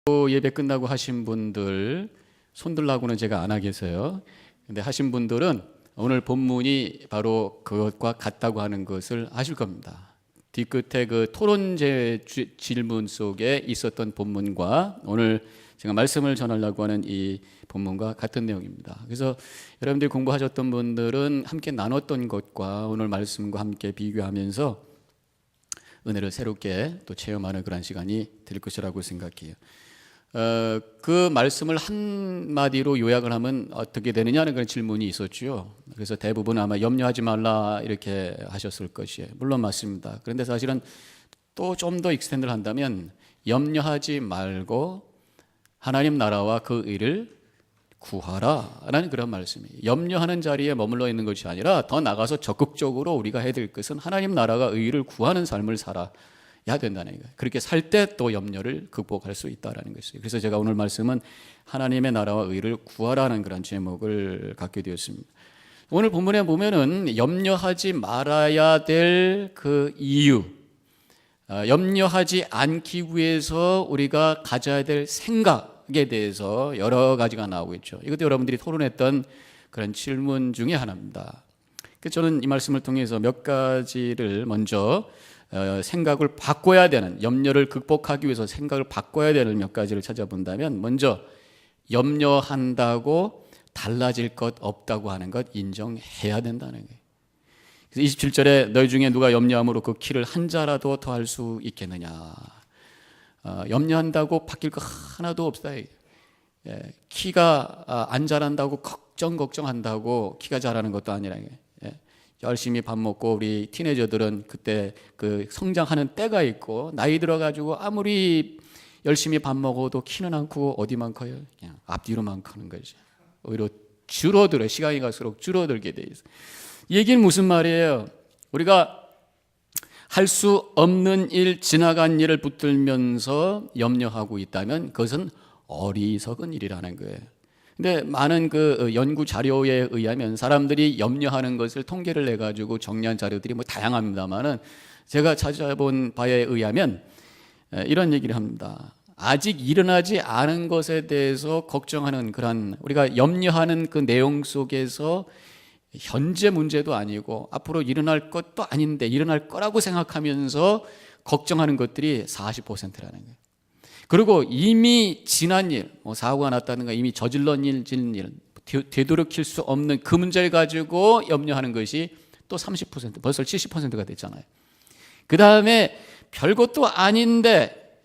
예배 끝나고 하신 분들 손들라고는 제가 안 하겠어요. 근데 하신 분들은 오늘 본문이 바로 그것과 같다고 하는 것을 아실 겁니다. 뒤끝에 그 토론제 질문 속에 있었던 본문과 오늘 제가 말씀을 전하려고 하는 이 본문과 같은 내용입니다. 그래서 여러분들이 공부하셨던 분들은 함께 나눴던 것과 오늘 말씀과 함께 비교하면서 은혜를 새롭게 또 체험하는 그런 시간이 될 것이라고 생각해요. 그 말씀을 한마디로 요약을 하면 어떻게 되느냐는 그런 질문이 있었죠. 그래서 대부분 아마 염려하지 말라 이렇게 하셨을 것이에요. 물론 맞습니다. 그런데 사실은 또 좀 더 익스텐드를 한다면 염려하지 말고 하나님 나라와 그 의를 구하라 라는 그런 말씀이에요. 염려하는 자리에 머물러 있는 것이 아니라 더 나가서 적극적으로 우리가 해야 될 것은 하나님 나라가 의를 구하는 삶을 살아야 된다는 거예요. 그렇게 살 때 또 염려를 극복할 수 있다는 것이에요. 그래서 제가 오늘 말씀은 하나님의 나라와 의를 구하라는 그런 제목을 갖게 되었습니다. 오늘 본문에 보면은 염려하지 말아야 될 그 이유, 염려하지 않기 위해서 우리가 가져야 될 생각에 대해서 여러 가지가 나오고 있죠. 이것도 여러분들이 토론했던 그런 질문 중에 하나입니다. 저는 이 말씀을 통해서 몇 가지를 먼저 생각을 바꿔야 되는, 염려를 극복하기 위해서 생각을 바꿔야 되는 몇 가지를 찾아본다면, 먼저 염려한다고 달라질 것 없다고 하는 것 인정해야 된다는 거예요. 그래서 27절에 너희 중에 누가 염려함으로 그 키를 한 자라도 더할 수 있겠느냐. 염려한다고 바뀔 거 하나도 없다. 키가 안 자란다고 걱정한다고 키가 자라는 것도 아니라, 열심히 밥 먹고 우리 티네이저들은 그때 그 성장하는 때가 있고, 나이 들어가지고 아무리 열심히 밥 먹어도 키는 안 크고 어디만 커요? 그냥 앞뒤로만 크는 거지. 오히려 줄어들어요. 시간이 갈수록 줄어들게 돼 있어요. 이 얘기는 무슨 말이에요? 우리가 할 수 없는 일, 지나간 일을 붙들면서 염려하고 있다면 그것은 어리석은 일이라는 거예요. 근데 많은 그 연구 자료에 의하면 사람들이 염려하는 것을 통계를 내 가지고 정리한 자료들이 뭐 다양합니다만은, 제가 찾아본 바에 의하면 이런 얘기를 합니다. 아직 일어나지 않은 것에 대해서 걱정하는 그런, 우리가 염려하는 그 내용 속에서 현재 문제도 아니고 앞으로 일어날 것도 아닌데 일어날 거라고 생각하면서 걱정하는 것들이 40%라는 거예요. 그리고 이미 지난 일, 사고가 났다든가 이미 저질른 일, 되돌이킬 수 없는 그 문제를 가지고 염려하는 것이 또 30%, 벌써 70%가 됐잖아요. 그 다음에 별것도 아닌데,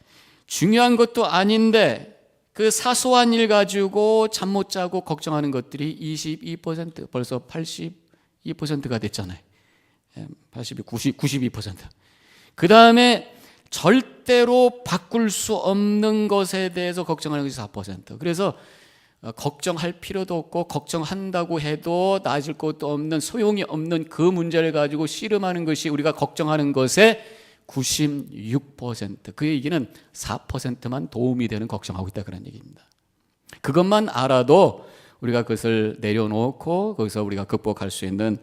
중요한 것도 아닌데 그 사소한 일 가지고 잠 못 자고 걱정하는 것들이 22%, 벌써 82%가 됐잖아요. 82, 92%. 그 다음에 절대로 바꿀 수 없는 것에 대해서 걱정하는 것이 4%. 그래서 걱정할 필요도 없고 걱정한다고 해도 나아질 것도 없는, 소용이 없는 그 문제를 가지고 씨름하는 것이 우리가 걱정하는 것의 96%. 그 얘기는 4%만 도움이 되는 걱정하고 있다, 그런 얘기입니다. 그것만 알아도 우리가 그것을 내려놓고 거기서 우리가 극복할 수 있는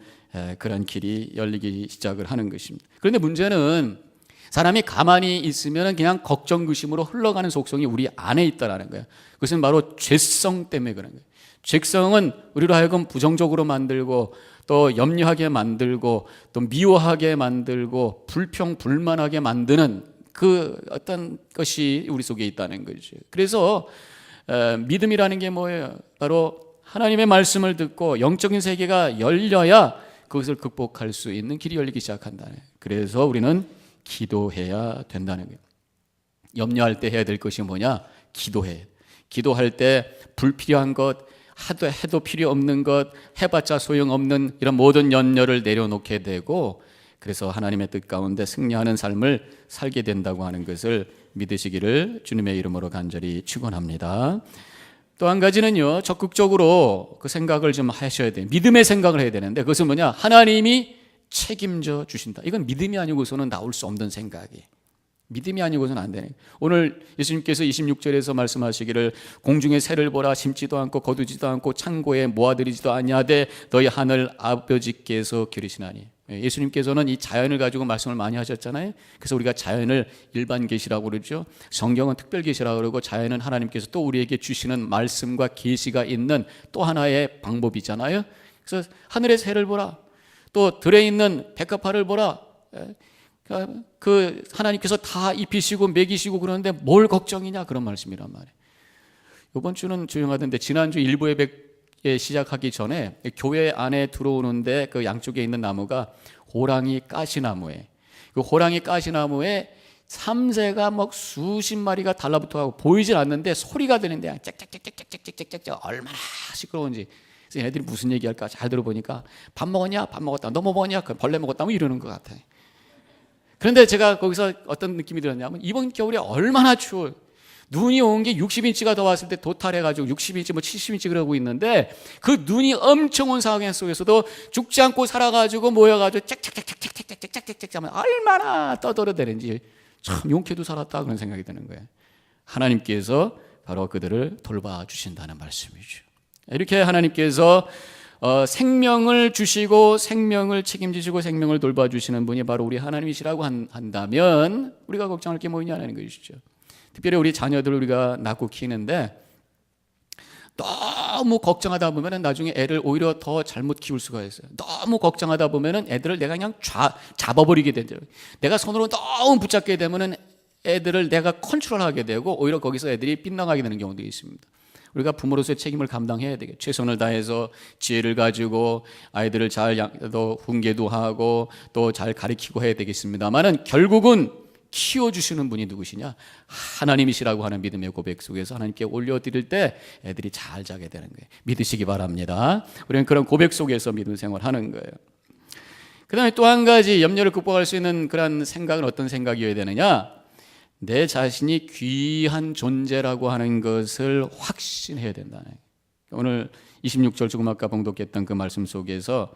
그런 길이 열리기 시작을 하는 것입니다. 그런데 문제는 사람이 가만히 있으면 그냥 걱정 근심으로 흘러가는 속성이 우리 안에 있다라는 거예요. 그것은 바로 죄성 때문에 그런 거예요. 죄성은 우리로 하여금 부정적으로 만들고 또 염려하게 만들고 또 미워하게 만들고 불평불만하게 만드는 그 어떤 것이 우리 속에 있다는 거죠. 그래서 믿음이라는 게 뭐예요? 바로 하나님의 말씀을 듣고 영적인 세계가 열려야 그것을 극복할 수 있는 길이 열리기 시작한다는 거예요. 그래서 우리는 기도해야 된다는 거예요. 염려할 때 해야 될 것이 뭐냐? 기도해. 기도할 때 불필요한 것, 해도 필요 없는 것, 해봤자 소용없는 이런 모든 염려를 내려놓게 되고, 그래서 하나님의 뜻 가운데 승리하는 삶을 살게 된다고 하는 것을 믿으시기를 주님의 이름으로 간절히 축원합니다. 또 한 가지는요, 적극적으로 그 생각을 좀 하셔야 돼요. 믿음의 생각을 해야 되는데, 그것은 뭐냐? 하나님이 책임져 주신다. 이건 믿음이 아니고서는 나올 수 없는 생각이에요. 믿음이 아니고서는 안 되네. 오늘 예수님께서 26절에서 말씀하시기를 공중의 새를 보라, 심지도 않고 거두지도 않고 창고에 모아들이지도 아니하되 너희 하늘 아버지께서 기르시나니. 예수님께서는 이 자연을 가지고 말씀을 많이 하셨잖아요. 그래서 우리가 자연을 일반 계시라고 그러죠. 성경은 특별 계시라고 그러고, 자연은 하나님께서 또 우리에게 주시는 말씀과 계시가 있는 또 하나의 방법이잖아요. 그래서 하늘의 새를 보라, 또 들에 있는 백합화를 보라. 그 하나님께서 다 입히시고 먹이시고 그러는데 뭘 걱정이냐, 그런 말씀이란 말이에요. 이번 주는 조용하던데 지난주 일부 예배 시작하기 전에 교회 안에 들어오는데 그 양쪽에 있는 나무가 호랑이 가시나무에, 그 호랑이 가시나무에 참새가 막 수십 마리가 달라붙어가고 보이질 않는데 소리가 들리는데 짹짹짹짹짹짹짹 얼마나 시끄러운지. 그래서 얘네들이 무슨 얘기할까 잘 들어보니까 밥 먹었냐, 밥 먹었다, 너 뭐 먹었냐, 벌레 먹었다, 뭐 이러는 것 같아요. 그런데 제가 거기서 어떤 느낌이 들었냐면, 이번 겨울에 얼마나 추워요. 눈이 온 게 60인치가 더 왔을 때 도탈해가지고 60인치 뭐 70인치 그러고 있는데, 그 눈이 엄청 온 상황 속에서도 죽지 않고 살아가지고 모여가지고 짹짹짹짹짹짹짹짹 하면 얼마나 떠들어대는지, 참 용케도 살았다 그런 생각이 드는 거예요. 하나님께서 바로 그들을 돌봐주신다는 말씀이죠. 이렇게 하나님께서 생명을 주시고 생명을 책임지시고 생명을 돌봐주시는 분이 바로 우리 하나님이시라고 한다면 우리가 걱정할 게 뭐냐는 것이죠. 특별히 우리 자녀들을 우리가 낳고 키우는데 너무 걱정하다 보면 나중에 애를 오히려 더 잘못 키울 수가 있어요. 너무 걱정하다 보면 애들을 내가 그냥 잡아버리게 되죠. 내가 손으로 너무 붙잡게 되면 애들을 내가 컨트롤하게 되고 오히려 거기서 애들이 빗나가게 되는 경우도 있습니다. 우리가 부모로서의 책임을 감당해야 되겠죠. 최선을 다해서 지혜를 가지고 아이들을 잘 훈계도 하고 또 잘 가르치고 해야 되겠습니다만은 결국은 키워주시는 분이 누구시냐? 하나님이시라고 하는 믿음의 고백 속에서 하나님께 올려드릴 때 애들이 잘 자게 되는 거예요. 믿으시기 바랍니다. 우리는 그런 고백 속에서 믿음 생활하는 거예요. 그 다음에 또 한 가지 염려를 극복할 수 있는 그런 생각은 어떤 생각이어야 되느냐? 내 자신이 귀한 존재라고 하는 것을 확신해야 된다. 오늘 26절 조금 아까 봉독했던 그 말씀 속에서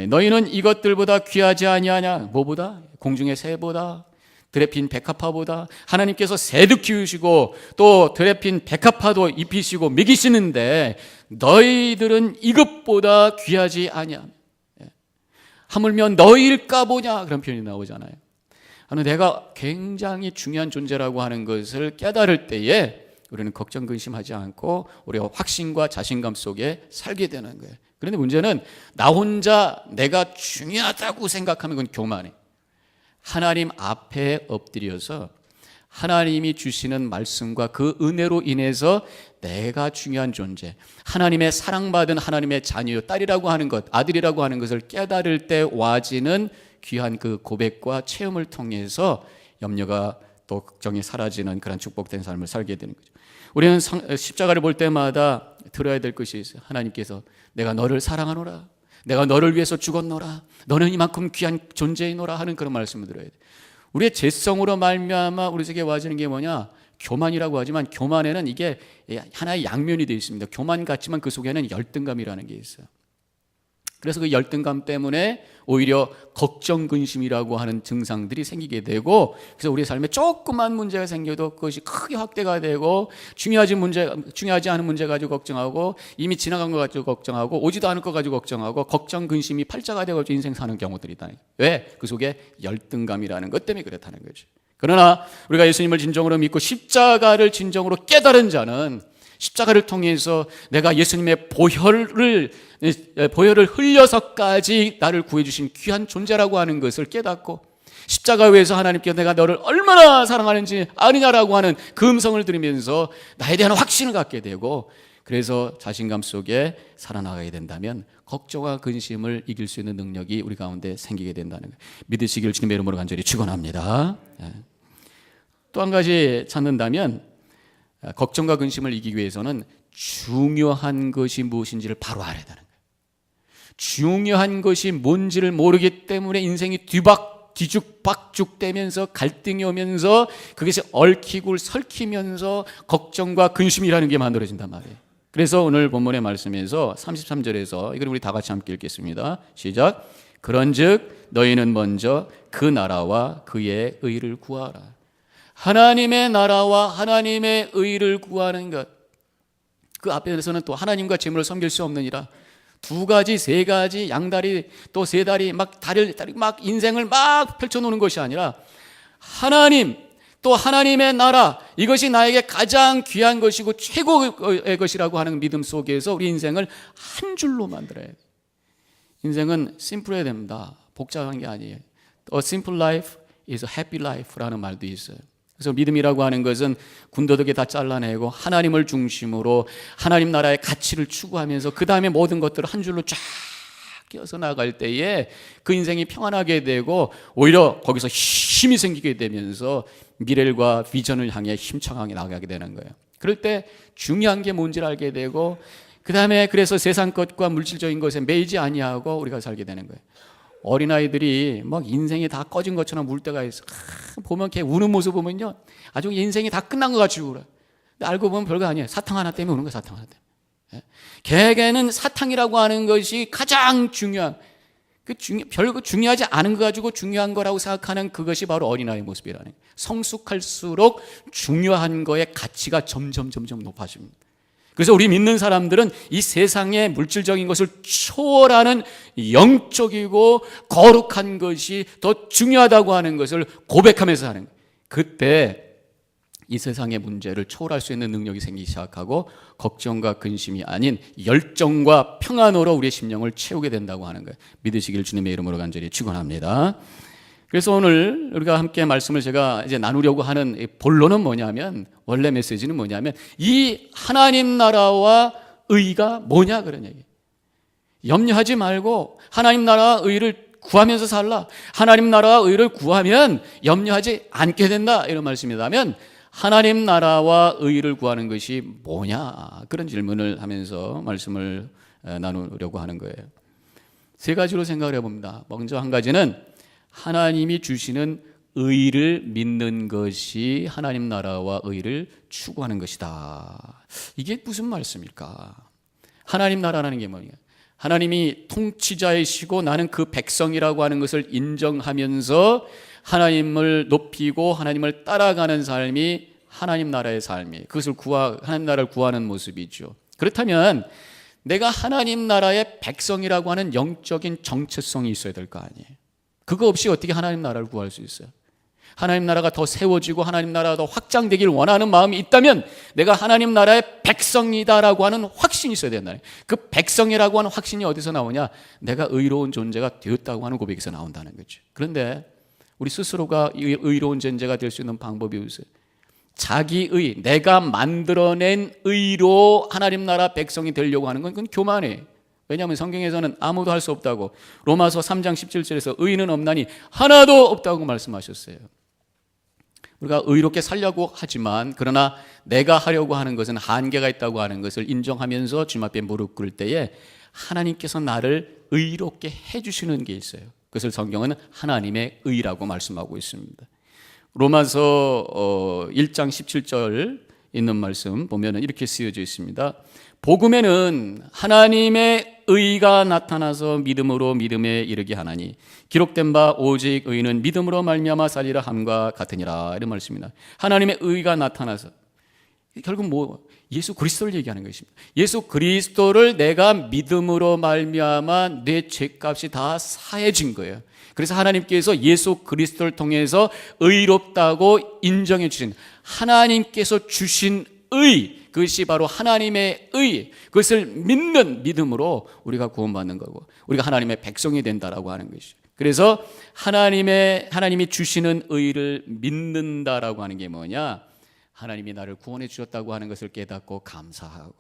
너희는 이것들보다 귀하지 아니하냐? 뭐보다? 공중의 새보다, 들에 핀 백합화보다. 하나님께서 새도 키우시고 또 들에 핀 백합화도 입히시고 먹이시는데 너희들은 이것보다 귀하지 아니하냐? 하물며 너희일까 보냐? 그런 표현이 나오잖아요. 내가 굉장히 중요한 존재라고 하는 것을 깨달을 때에 우리는 걱정 근심하지 않고 우리가 확신과 자신감 속에 살게 되는 거예요. 그런데 문제는 나 혼자 내가 중요하다고 생각하면 그건 교만해. 하나님 앞에 엎드려서 하나님이 주시는 말씀과 그 은혜로 인해서 내가 중요한 존재, 하나님의 사랑받은 하나님의 자녀, 딸이라고 하는 것, 아들이라고 하는 것을 깨달을 때 와지는 귀한 그 고백과 체험을 통해서 염려가 또 걱정이 사라지는 그런 축복된 삶을 살게 되는 거죠. 우리는 십자가를 볼 때마다 들어야 될 것이 있어요. 하나님께서 내가 너를 사랑하노라, 내가 너를 위해서 죽었노라, 너는 이만큼 귀한 존재이노라 하는 그런 말씀을 들어야 돼요. 우리의 죄성으로 말미암아 우리 속에 와지는 게 뭐냐? 교만이라고 하지만 교만에는 이게 하나의 양면이 되어 있습니다. 교만 같지만 그 속에는 열등감이라는 게 있어요. 그래서 그 열등감 때문에 오히려 걱정, 근심이라고 하는 증상들이 생기게 되고, 그래서 우리 삶에 조그만 문제가 생겨도 그것이 크게 확대가 되고, 중요하지 않은 문제 가지고 걱정하고, 이미 지나간 것 가지고 걱정하고, 오지도 않을 것 가지고 걱정하고, 걱정, 근심이 팔자가 되고 인생 사는 경우들이다. 왜? 그 속에 열등감이라는 것 때문에 그렇다는 거죠. 그러나 우리가 예수님을 진정으로 믿고 십자가를 진정으로 깨달은 자는 십자가를 통해서 내가 예수님의 보혈을 흘려서까지 나를 구해주신 귀한 존재라고 하는 것을 깨닫고, 십자가 위에서 하나님께 내가 너를 얼마나 사랑하는지 아느냐라고 하는 그 음성을 들으면서 나에 대한 확신을 갖게 되고, 그래서 자신감 속에 살아나가게 된다면 걱정과 근심을 이길 수 있는 능력이 우리 가운데 생기게 된다는 거예요. 믿으시길 주님의 이름으로 간절히 축원합니다. 또 한 가지 찾는다면, 걱정과 근심을 이기기 위해서는 중요한 것이 무엇인지를 바로 알아야 되는 거예요. 중요한 것이 뭔지를 모르기 때문에 인생이 뒤죽박죽되면서 갈등이 오면서 그것이 얽히고 설키면서 걱정과 근심이라는 게 만들어진단 말이에요. 그래서 오늘 본문의 말씀에서 33절에서 이걸 우리 다 같이 함께 읽겠습니다. 시작. 그런즉 너희는 먼저 그 나라와 그의 의를 구하라. 하나님의 나라와 하나님의 의를 구하는 것, 그 앞에서는 또 하나님과 재물을 섬길 수 없느니라, 두 가지, 세 가지, 양다리 또 세 다리 막 다리 막 인생을 막 펼쳐놓는 것이 아니라 하나님 또 하나님의 나라, 이것이 나에게 가장 귀한 것이고 최고의 것이라고 하는 믿음 속에서 우리 인생을 한 줄로 만들어야 돼요. 인생은 심플해야 됩니다. 복잡한 게 아니에요. A simple life is a happy life라는 말도 있어요. 그래서 믿음이라고 하는 것은 군더더기 다 잘라내고 하나님을 중심으로 하나님 나라의 가치를 추구하면서 그 다음에 모든 것들을 한 줄로 쫙 끼어서 나갈 때에 그 인생이 평안하게 되고 오히려 거기서 힘이 생기게 되면서 미래과 비전을 향해 힘차게 나가게 되는 거예요. 그럴 때 중요한 게 뭔지를 알게 되고 그 다음에 그래서 세상 것과 물질적인 것에 매이지 아니하고 우리가 살게 되는 거예요. 어린아이들이 막 인생이 다 꺼진 것처럼 울 때가 있어. 보면 걔 우는 모습 보면요, 아주 인생이 다 끝난 것 같이 울어요. 근데 알고 보면 별거 아니에요. 사탕 하나 때문에 우는 거예요. 사탕 하나 때문에. 걔에게는 사탕이라고 하는 것이 가장 중요한, 별거 중요하지 않은 거 가지고 중요한 거라고 생각하는 그것이 바로 어린아이의 모습이라는 거예요. 성숙할수록 중요한 거의 가치가 점점 높아집니다. 그래서 우리 믿는 사람들은 이 세상의 물질적인 것을 초월하는 영적이고 거룩한 것이 더 중요하다고 하는 것을 고백하면서 하는 거예요. 그때 이 세상의 문제를 초월할 수 있는 능력이 생기기 시작하고 걱정과 근심이 아닌 열정과 평안으로 우리의 심령을 채우게 된다고 하는 거예요. 믿으시길 주님의 이름으로 간절히 축원합니다. 그래서 오늘 우리가 함께 말씀을 제가 이제 나누려고 하는 본론은 뭐냐면, 원래 메시지는 뭐냐면 이 하나님 나라와 의가 뭐냐 그런 얘기예요. 염려하지 말고 하나님 나라와 의를 구하면서 살라. 하나님 나라와 의를 구하면 염려하지 않게 된다, 이런 말씀이라면 하나님 나라와 의를 구하는 것이 뭐냐, 그런 질문을 하면서 말씀을 나누려고 하는 거예요. 세 가지로 생각을 해봅니다. 먼저 한 가지는 하나님이 주시는 의를 믿는 것이 하나님 나라와 의를 추구하는 것이다. 이게 무슨 말씀일까? 하나님 나라라는 게 뭐냐? 하나님이 통치자이시고 나는 그 백성이라고 하는 것을 인정하면서 하나님을 높이고 하나님을 따라가는 삶이 하나님 나라의 삶이에요. 그것을 하나님 나라를 구하는 모습이죠. 그렇다면 내가 하나님 나라의 백성이라고 하는 영적인 정체성이 있어야 될 거 아니에요. 그거 없이 어떻게 하나님 나라를 구할 수 있어요? 하나님 나라가 더 세워지고 하나님 나라가 더 확장되길 원하는 마음이 있다면 내가 하나님 나라의 백성이다라고 하는 확신이 있어야 된다는 거예요. 그 백성이라고 하는 확신이 어디서 나오냐? 내가 의로운 존재가 되었다고 하는 고백에서 나온다는 거죠. 그런데 우리 스스로가 의로운 존재가 될 수 있는 방법이 있어요. 자기의, 내가 만들어낸 의로 하나님 나라 백성이 되려고 하는 건 그건 교만이에요. 왜냐하면 성경에서는 아무도 할 수 없다고, 로마서 3장 17절에서 의인은 없나니 하나도 없다고 말씀하셨어요. 우리가 의롭게 살려고 하지만 그러나 내가 하려고 하는 것은 한계가 있다고 하는 것을 인정하면서 주님 앞에 무릎 꿇을 때에 하나님께서 나를 의롭게 해주시는 게 있어요. 그것을 성경은 하나님의 의라고 말씀하고 있습니다. 로마서 1장 17절 있는 말씀 보면 이렇게 쓰여져 있습니다. 복음에는 하나님의 의가 나타나서 믿음으로 믿음에 이르게 하나니 기록된 바 오직 의는 믿음으로 말미암아 살리라 함과 같으니라, 이런 말씀입니다. 하나님의 의가 나타나서, 결국 뭐 예수 그리스도를 얘기하는 것입니다. 예수 그리스도를 내가 믿음으로 말미암아 내 죄값이 다 사해진 거예요. 그래서 하나님께서 예수 그리스도를 통해서 의롭다고 인정해 주신, 하나님께서 주신 의, 그것이 바로 하나님의 의, 그것을 믿는 믿음으로 우리가 구원받는 거고 우리가 하나님의 백성이 된다라고 하는 것이죠. 그래서 하나님이 주시는 의를 믿는다라고 하는 게 뭐냐? 하나님이 나를 구원해 주셨다고 하는 것을 깨닫고 감사하고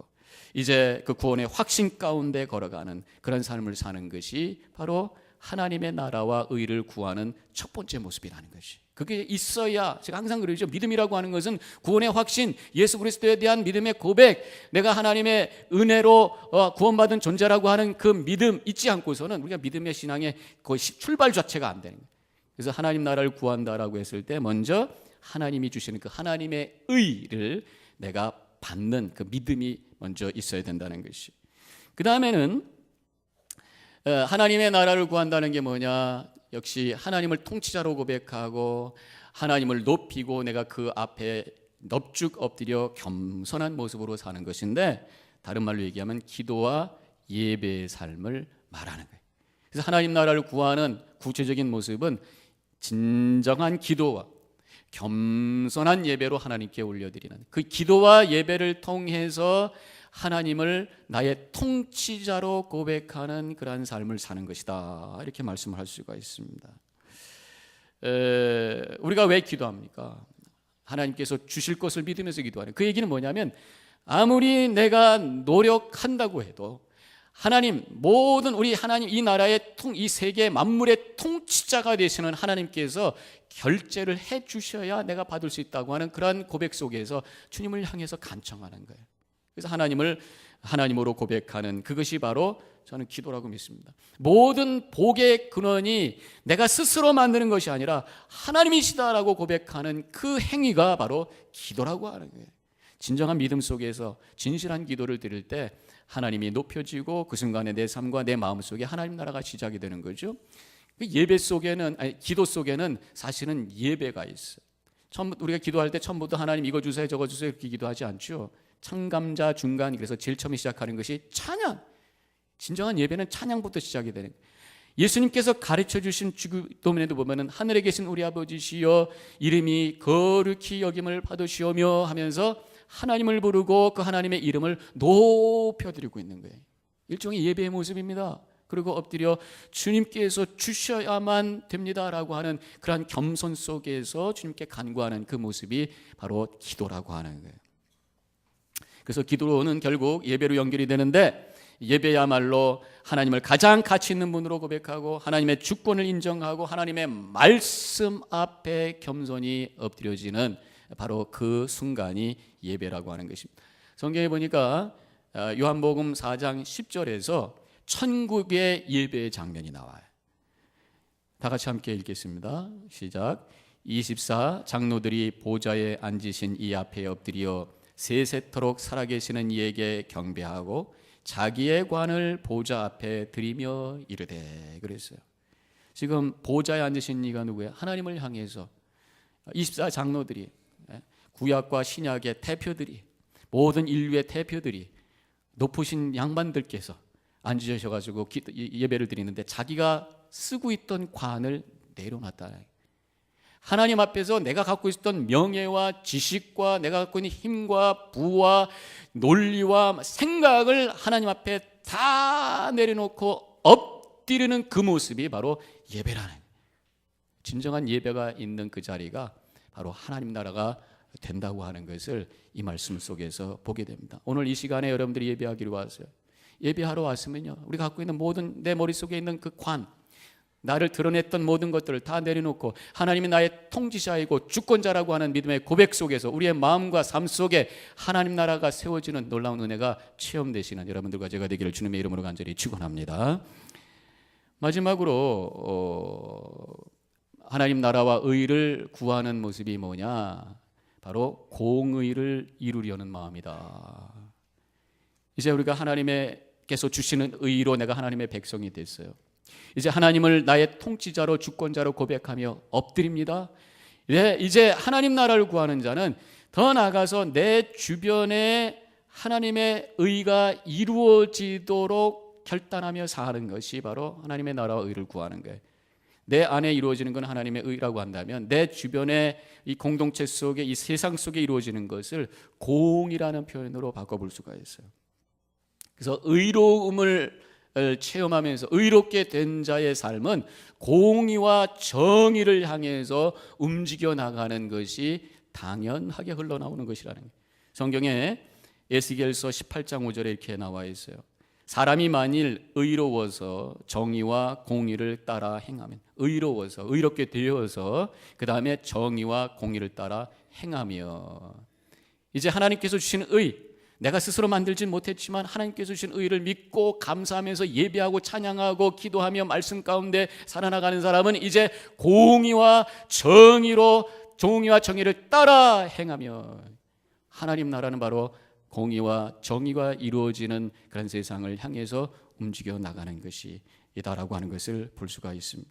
이제 그 구원의 확신 가운데 걸어가는 그런 삶을 사는 것이 바로 하나님의 나라와 의를 구하는 첫 번째 모습이라는 것이, 그게 있어야, 제가 항상 그러죠. 믿음이라고 하는 것은 구원의 확신, 예수 그리스도에 대한 믿음의 고백, 내가 하나님의 은혜로 구원받은 존재라고 하는 그 믿음 있지 않고서는 우리가 믿음의 신앙의 그 출발 자체가 안 되는 거예요. 그래서 하나님 나라를 구한다라고 했을 때 먼저 하나님이 주시는 그 하나님의 의를 내가 받는 그 믿음이 먼저 있어야 된다는 것이. 그 다음에는 하나님의 나라를 구한다는 게 뭐냐? 역시 하나님을 통치자로 고백하고 하나님을 높이고 내가 그 앞에 넙죽 엎드려 겸손한 모습으로 사는 것인데, 다른 말로 얘기하면 기도와 예배의 삶을 말하는 거예요. 그래서 하나님 나라를 구하는 구체적인 모습은 진정한 기도와 겸손한 예배로 하나님께 올려드리는, 그 기도와 예배를 통해서 하나님을 나의 통치자로 고백하는 그러한 삶을 사는 것이다, 이렇게 말씀을 할 수가 있습니다. 우리가 왜 기도합니까? 하나님께서 주실 것을 믿으면서 기도하는, 그 얘기는 뭐냐면 아무리 내가 노력한다고 해도 하나님, 모든 우리 하나님, 이 나라의 이 세계 만물의 통치자가 되시는 하나님께서 결제를 해 주셔야 내가 받을 수 있다고 하는 그러한 고백 속에서 주님을 향해서 간청하는 거예요. 그래서 하나님을 하나님으로 고백하는 그것이 바로 저는 기도라고 믿습니다. 모든 복의 근원이 내가 스스로 만드는 것이 아니라 하나님이시다라고 고백하는 그 행위가 바로 기도라고 하는 거예요. 진정한 믿음 속에서 진실한 기도를 드릴 때 하나님이 높여지고 그 순간에 내 삶과 내 마음 속에 하나님 나라가 시작이 되는 거죠. 예배 속에는, 기도 속에는 사실은 예배가 있어요. 우리가 기도할 때 처음부터 하나님 이거 주세요 저거 주세요 이렇게 기도하지 않죠. 창감자 중간, 그래서 제일 처음에 시작하는 것이 찬양. 진정한 예배는 찬양부터 시작이 되는 거예요. 예수님께서 가르쳐 주신 기도문에도 보면은 하늘에 계신 우리 아버지시여 이름이 거룩히 여김을 받으시오며 하면서 하나님을 부르고 그 하나님의 이름을 높여드리고 있는 거예요. 일종의 예배의 모습입니다. 그리고 엎드려 주님께서 주셔야만 됩니다라고 하는 그러한 겸손 속에서 주님께 간구하는 그 모습이 바로 기도라고 하는 거예요. 그래서 기도는 결국 예배로 연결이 되는데, 예배야말로 하나님을 가장 가치 있는 분으로 고백하고 하나님의 주권을 인정하고 하나님의 말씀 앞에 겸손히 엎드려지는 바로 그 순간이 예배라고 하는 것입니다. 성경에 보니까 요한복음 4장 10절에서 천국의 예배의 장면이 나와요. 다 같이 함께 읽겠습니다. 시작. 24 장로들이 보좌에 앉으신 이 앞에 엎드려 세세토록 살아계시는 이에게 경배하고 자기의 관을 보좌 앞에 드리며 이르되, 그랬어요. 지금 보좌에 앉으신 이가 누구예요? 하나님을 향해서 24 장로들이, 구약과 신약의 대표들이, 모든 인류의 대표들이, 높으신 양반들께서 앉으셔가지고 예배를 드리는데 자기가 쓰고 있던 관을 내려놨다. 하나님 앞에서 내가 갖고 있었던 명예와 지식과 내가 갖고 있는 힘과 부와 논리와 생각을 하나님 앞에 다 내려놓고 엎드리는 그 모습이 바로 예배라는, 진정한 예배가 있는 그 자리가 바로 하나님 나라가 된다고 하는 것을 이 말씀 속에서 보게 됩니다. 오늘 이 시간에 여러분들이 예배하기로 왔어요. 예배하러 왔으면요, 우리가 갖고 있는 모든 내 머릿속에 있는 그 관, 나를 드러냈던 모든 것들을 다 내려놓고 하나님이 나의 통치자이고 주권자라고 하는 믿음의 고백 속에서 우리의 마음과 삶 속에 하나님 나라가 세워지는 놀라운 은혜가 체험되시는 여러분들과 제가 되기를 주님의 이름으로 간절히 축원합니다. 마지막으로 하나님 나라와 의를 구하는 모습이 뭐냐? 바로 공의를 이루려는 마음이다. 이제 우리가 하나님께서 주시는 의로 내가 하나님의 백성이 됐어요. 이제 하나님을 나의 통치자로 주권자로 고백하며 엎드립니다. 이제 하나님 나라를 구하는 자는 더 나아가서 내 주변에 하나님의 의가 이루어지도록 결단하며 사는 것이 바로 하나님의 나라와 의를 구하는 거예요. 내 안에 이루어지는 건 하나님의 의라고 한다면 내 주변의 이 공동체 속에, 이 세상 속에 이루어지는 것을 공이라는 표현으로 바꿔볼 수가 있어요. 그래서 의로움을 체험하면서 의롭게 된 자의 삶은 공의와 정의를 향해서 움직여 나가는 것이 당연하게 흘러나오는 것이라는 거예요. 성경에 에스겔서 18장 5절에 이렇게 나와 있어요. 사람이 만일 의로워서 정의와 공의를 따라 행하면, 의로워서, 의롭게 되어서 그 다음에 정의와 공의를 따라 행하며, 이제 하나님께서 주신 의, 내가 스스로 만들지 못했지만 하나님께서 주신 의를 믿고 감사하면서 예배하고 찬양하고 기도하며 말씀 가운데 살아나가는 사람은 이제 공의와 정의로, 정의와 정의를 따라 행하며, 하나님 나라는 바로 공의와 정의가 이루어지는 그런 세상을 향해서 움직여 나가는 것이다라고 하는 것을 볼 수가 있습니다.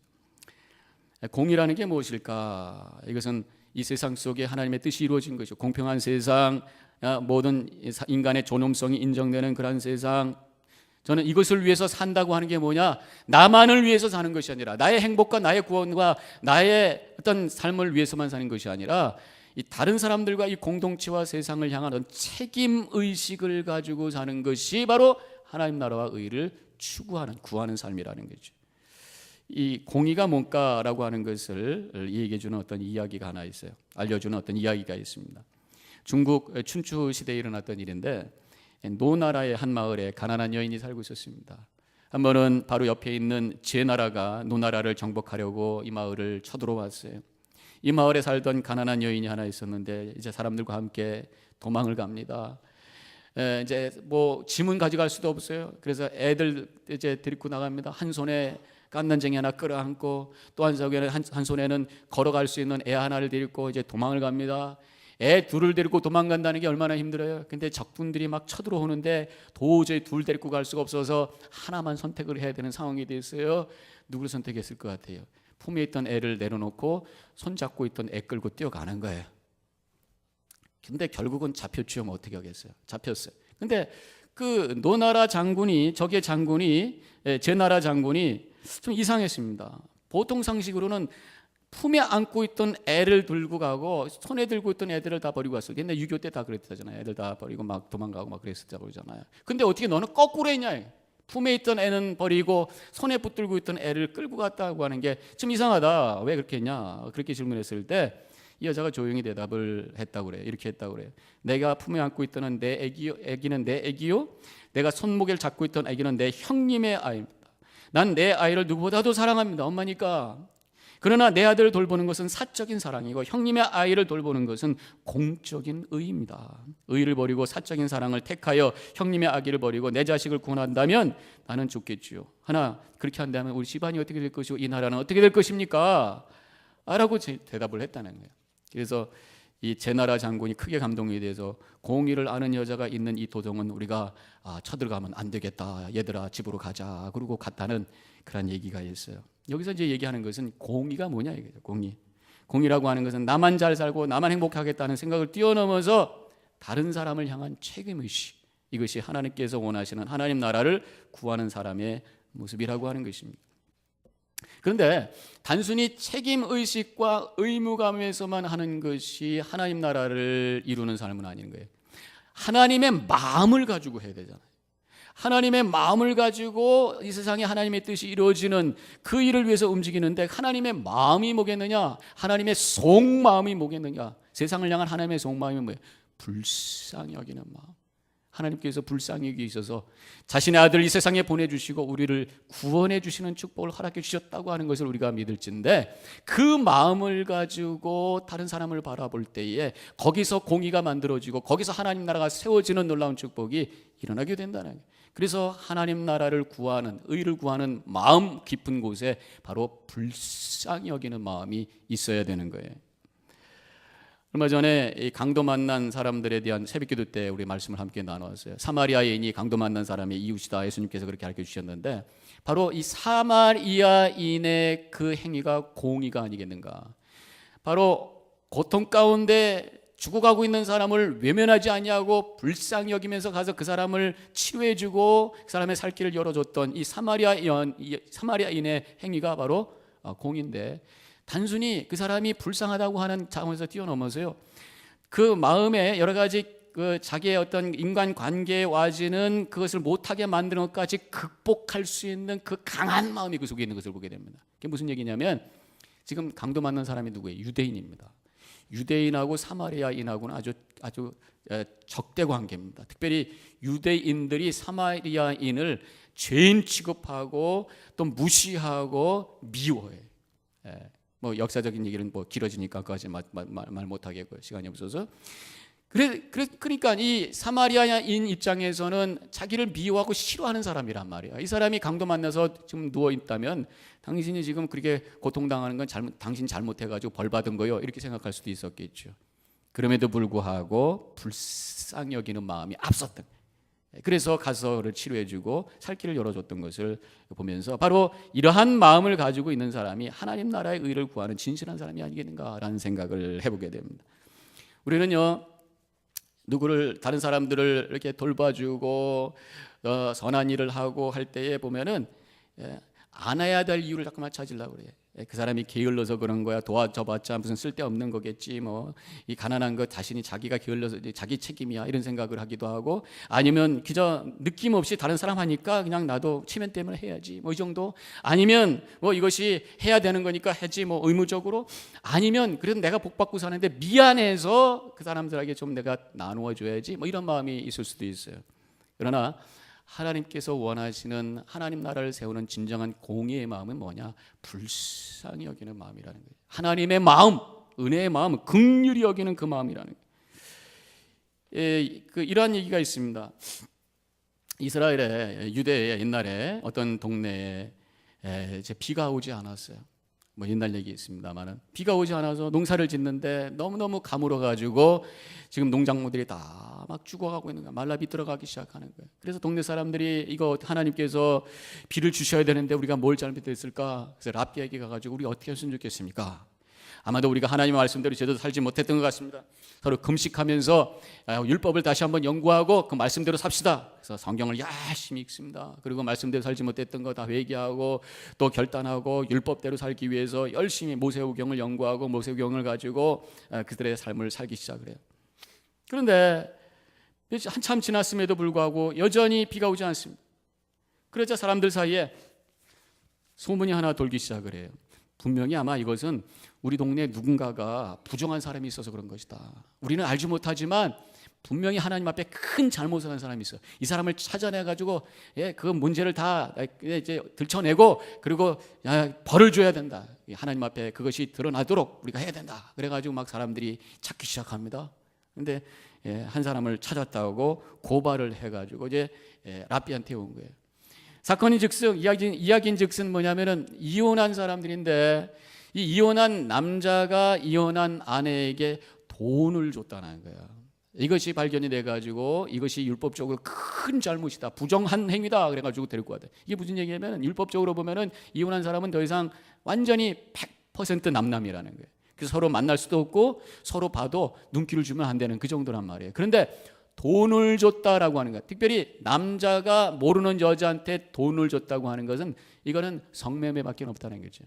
공의라는 게 무엇일까? 이것은 이 세상 속에 하나님의 뜻이 이루어진 것이죠. 공평한 세상, 모든 인간의 존엄성이 인정되는 그런 세상, 저는 이것을 위해서 산다고 하는 게 뭐냐? 나만을 위해서 사는 것이 아니라 나의 행복과 나의 구원과 나의 어떤 삶을 위해서만 사는 것이 아니라 이 다른 사람들과 이 공동체와 세상을 향한 어떤 책임 의식을 가지고 사는 것이 바로 하나님 나라와 의를 추구하는, 구하는 삶이라는 거죠. 이 공의가 뭔가라고 하는 것을 얘기해 주는 어떤 이야기가 하나 있어요. 알려주는 어떤 이야기가 있습니다. 중국 춘추 시대에 일어났던 일인데, 노나라의 한 마을에 가난한 여인이 살고 있었습니다. 한 번은 바로 옆에 있는 제나라가 노나라를 정복하려고 이 마을을 쳐들어왔어요. 이 마을에 살던 가난한 여인이 하나 있었는데 이제 사람들과 함께 도망을 갑니다. 이제 뭐 짐은 가져갈 수도 없어요. 그래서 애들 이제 데리고 나갑니다. 한 손에 깐난쟁이 하나 끌어안고 또 한 손에는 걸어갈 수 있는 애 하나를 데리고 이제 도망을 갑니다. 애 둘을 데리고 도망간다는 게 얼마나 힘들어요. 근데 적군들이 막 쳐들어오는데 도저히 둘 데리고 갈 수가 없어서 하나만 선택을 해야 되는 상황이 됐어요. 누구를 선택했을 것 같아요? 품에 있던 애를 내려놓고 손잡고 있던 애 끌고 뛰어가는 거예요. 근데 결국은 잡혔죠. 뭐 어떻게 하겠어요? 잡혔어요. 근데 그 노나라 장군이, 적의 장군이, 제 나라 장군이 좀 이상했습니다. 보통 상식으로는 품에 안고 있던 애를 들고 가고 손에 들고 있던 애들을 다 버리고 갔어요. 근데 6.25 때 다 그랬잖아요. 애들 다 버리고 막 도망가고 막 그랬었다고 그러잖아요. 근데 어떻게 너는 거꾸로 했냐? 품에 있던 애는 버리고 손에 붙들고 있던 애를 끌고 갔다고 하는 게 좀 이상하다. 왜 그렇게 했냐? 그렇게 질문했을 때 이 여자가 조용히 대답을 했다고 그래요. 이렇게 했다고 그래요. 내가 품에 안고 있던 내 애기는 내 애기요. 내가 손목을 잡고 있던 애기는 내 형님의 아이입니다. 난 내 아이를 누구보다도 사랑합니다. 엄마니까. 그러나 내 아들을 돌보는 것은 사적인 사랑이고 형님의 아이를 돌보는 것은 공적인 의입니다. 의를 버리고 사적인 사랑을 택하여 형님의 아기를 버리고 내 자식을 구원한다면 나는 죽겠지요. 하나 그렇게 한다면 우리 집안이 어떻게 될 것이고 이 나라는 어떻게 될 것입니까? 라고 대답을 했다는 거예요. 그래서 이 제나라 장군이 크게 감동이 돼서 공의를 아는 여자가 있는 이 도정은 우리가 쳐들어가면 안 되겠다. 얘들아 집으로 가자. 그러고 갔다는 그런 얘기가 있어요. 여기서 이제 얘기하는 것은 공의가 뭐냐 이거죠. 공의라고 하는 것은 나만 잘 살고 나만 행복하겠다는 생각을 뛰어넘어서 다른 사람을 향한 책임의식, 이것이 하나님께서 원하시는 하나님 나라를 구하는 사람의 모습이라고 하는 것입니다. 그런데 단순히 책임의식과 의무감에서만 하는 것이 하나님 나라를 이루는 삶은 아닌 거예요. 하나님의 마음을 가지고 해야 되잖아요. 하나님의 마음을 가지고 이 세상에 하나님의 뜻이 이루어지는 그 일을 위해서 움직이는데 하나님의 마음이 뭐겠느냐? 하나님의 속마음이 뭐겠느냐? 세상을 향한 하나님의 속마음이 뭐예요? 불쌍히 여기는 마음. 하나님께서 불쌍히 여기셔서 자신의 아들 이 세상에 보내주시고 우리를 구원해 주시는 축복을 허락해 주셨다고 하는 것을 우리가 믿을진데, 그 마음을 가지고 다른 사람을 바라볼 때에 거기서 공의가 만들어지고 거기서 하나님 나라가 세워지는 놀라운 축복이 일어나게 된다는 거예요. 그래서 하나님 나라를 구하는, 의를 구하는 마음 깊은 곳에 바로 불쌍히 여기는 마음이 있어야 되는 거예요. 얼마 전에 이 강도 만난 사람들에 대한 새벽기도 때 우리 말씀을 함께 나눴어요. 사마리아인이 강도 만난 사람의 이웃이다. 예수님께서 그렇게 가르쳐 주셨는데 바로 이 사마리아인의 그 행위가 공의가 아니겠는가. 바로 고통 가운데 죽어가고 있는 사람을 외면하지 아니하고 불쌍히 여기면서 가서 그 사람을 치료해주고 그 사람의 살 길을 열어줬던 이 사마리아인의 행위가 바로 공인데, 단순히 그 사람이 불쌍하다고 하는 차원에서 뛰어넘어서요, 그 마음에 여러 가지 그 자기의 어떤 인간 관계에 와지는 그것을 못하게 만드는 것까지 극복할 수 있는 그 강한 마음이 그 속에 있는 것을 보게 됩니다. 그게 무슨 얘기냐면, 지금 강도 만난 사람이 누구예요? 유대인입니다. 유대인하고 사마리아인하고는 아주 적대 관계입니다. 특별히 유대인들이 사마리아인을 죄인 취급하고 또 무시하고 미워해. 뭐 역사적인 얘기는 뭐 길어지니까 그까지 말 못하겠고요. 시간이 없어서. 그러니까 이 사마리아인 입장에서는 자기를 미워하고 싫어하는 사람이란 말이야. 이 사람이 강도 만나서 지금 누워 있다면 당신이 지금 그렇게 고통당하는 건 당신 잘못해가지고 벌 받은 거요, 이렇게 생각할 수도 있었겠죠. 그럼에도 불구하고 불쌍히 여기는 마음이 앞섰던. 그래서 가서 그를 치료해주고 살 길을 열어줬던 것을 보면서 바로 이러한 마음을 가지고 있는 사람이 하나님 나라의 의를 구하는 진실한 사람이 아니겠는가라는 생각을 해보게 됩니다. 우리는요, 누구를 다른 사람들을 이렇게 돌봐주고 선한 일을 하고 할 때에 보면은 안 해야 될 이유를 자꾸만 찾으려고 그래요. 그 사람이 게을러서 그런 거야. 도와줘봤자 무슨 쓸데없는 거겠지. 뭐 이 가난한 거 자신이 자기가 게을러서 자기 책임이야 이런 생각을 하기도 하고, 아니면 그저 느낌 없이 다른 사람 하니까 그냥 나도 체면 때문에 해야지 뭐 이 정도, 아니면 뭐 이것이 해야 되는 거니까 하지 뭐 의무적으로, 아니면 그래도 내가 복 받고 사는데 미안해서 그 사람들에게 좀 내가 나누어 줘야지 뭐 이런 마음이 있을 수도 있어요. 그러나 하나님께서 원하시는 하나님 나라를 세우는 진정한 공의의 마음은 뭐냐? 불쌍히 여기는 마음이라는 거예요. 하나님의 마음, 은혜의 마음, 긍휼히 여기는 그 마음이라는 거예요. 이러한 얘기가 있습니다. 이스라엘의 유대의 옛날에 어떤 동네에 이제 비가 오지 않았어요. 뭐 옛날 얘기 있습니다만은 비가 오지 않아서 농사를 짓는데 너무너무 가물어 가지고 지금 농작물들이 다 막 죽어가고 있는 거야. 말라 비틀어가기 시작하는 거예요. 그래서 동네 사람들이 이거 하나님께서 비를 주셔야 되는데 우리가 뭘 잘못했을까? 그래서 랍비에게 가가지고 우리 어떻게 했으면 좋겠습니까? 아마도 우리가 하나님의 말씀대로 제대로 살지 못했던 것 같습니다. 서로 금식하면서 율법을 다시 한번 연구하고 그 말씀대로 삽시다. 그래서 성경을 열심히 읽습니다. 그리고 말씀대로 살지 못했던 거 다 회개하고 또 결단하고 율법대로 살기 위해서 열심히 모세오경을 연구하고 모세오경을 가지고 그들의 삶을 살기 시작을 해요. 그런데 한참 지났음에도 불구하고 여전히 비가 오지 않습니다. 그러자 사람들 사이에 소문이 하나 돌기 시작을 해요. 분명히 아마 이것은 우리 동네에 누군가가 부정한 사람이 있어서 그런 것이다. 우리는 알지 못하지만 분명히 하나님 앞에 큰 잘못을 한 사람이 있어. 이 사람을 찾아내가지고 그 문제를 다 이제 들춰내고 그리고 벌을 줘야 된다. 하나님 앞에 그것이 드러나도록 우리가 해야 된다. 그래가지고 막 사람들이 찾기 시작합니다. 근데 한 사람을 찾았다고 고발을 해가지고 이제 랍비한테 온 거예요. 사건이 즉슨 이야기인 즉슨 뭐냐면은 이혼한 사람들인데 이 이혼한 남자가 이혼한 아내에게 돈을 줬다는 거야. 이것이 발견이 돼가지고 이것이 율법적으로 큰 잘못이다, 부정한 행위다 그래가지고 데리고 왔대. 이게 무슨 얘기냐면 율법적으로 보면은 이혼한 사람은 더 이상 완전히 100% 남남이라는 거예요. 그래서 서로 만날 수도 없고 서로 봐도 눈길을 주면 안 되는 그 정도란 말이에요. 그런데 돈을 줬다라고 하는 것, 특별히 남자가 모르는 여자한테 돈을 줬다고 하는 것은 이거는 성매매밖에 없다는 거죠.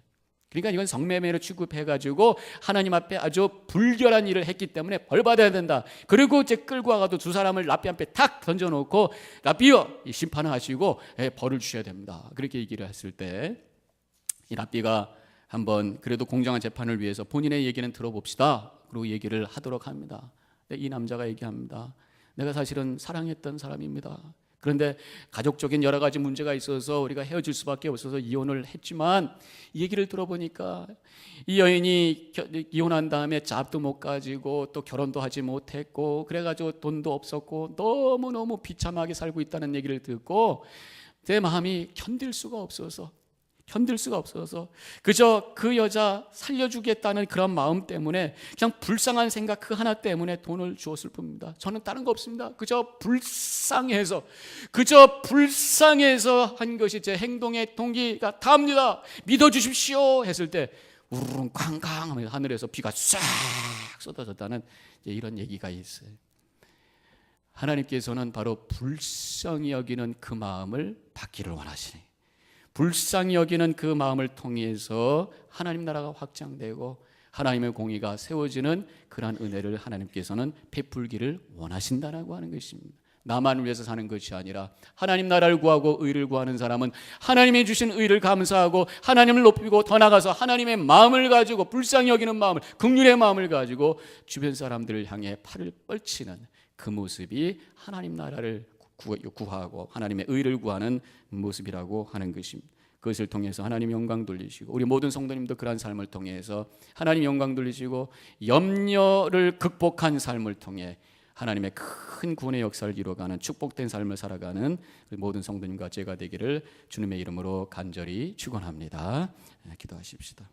그러니까 이건 성매매로 취급해가지고 하나님 앞에 아주 불결한 일을 했기 때문에 벌 받아야 된다. 그리고 이제 끌고 와가도 두 사람을 랍비 앞에 탁 던져놓고 랍비여 심판을 하시고 벌을 주셔야 됩니다. 그렇게 얘기를 했을 때 이 랍비가 한번 그래도 공정한 재판을 위해서 본인의 얘기는 들어봅시다. 그리고 얘기를 하도록 합니다. 이 남자가 얘기합니다. 내가 사실은 사랑했던 사람입니다. 그런데 가족적인 여러 가지 문제가 있어서 우리가 헤어질 수밖에 없어서 이혼을 했지만 이 얘기를 들어보니까 이 여인이 이혼한 다음에 잡도 못 가지고 또 결혼도 하지 못했고 그래가지고 돈도 없었고 너무너무 비참하게 살고 있다는 얘기를 듣고 내 마음이 견딜 수가 없어서 그저 그 여자 살려주겠다는 그런 마음 때문에 그냥 불쌍한 생각 그 하나 때문에 돈을 주었을 뿐입니다. 저는 다른 거 없습니다. 그저 불쌍해서 한 것이 제 행동의 동기가 다입니다. 믿어주십시오 했을 때 우르릉 쾅쾅 하면서 하늘에서 비가 싹 쏟아졌다는 이런 얘기가 있어요. 하나님께서는 바로 불쌍히 여기는 그 마음을 받기를 원하시니 불쌍히 여기는 그 마음을 통해서 하나님 나라가 확장되고 하나님의 공의가 세워지는 그러한 은혜를 하나님께서는 베풀기를 원하신다라고 하는 것입니다. 나만 위해서 사는 것이 아니라 하나님 나라를 구하고 의를 구하는 사람은 하나님이 주신 의를 감사하고 하나님을 높이고 더 나아가서 하나님의 마음을 가지고 불쌍히 여기는 마음을, 긍휼의 마음을 가지고 주변 사람들을 향해 팔을 뻗치는 그 모습이 하나님 나라를 구하고 하나님의 의를 구하는 모습이라고 하는 것입니다. 그것을 통해서 하나님 영광 돌리시고 우리 모든 성도님도 그러한 삶을 통해서 하나님 영광 돌리시고 염려를 극복한 삶을 통해 하나님의 큰 구원의 역사를 이루어가는 축복된 삶을 살아가는 모든 성도님과 제가 되기를 주님의 이름으로 간절히 축원합니다. 기도하십시다.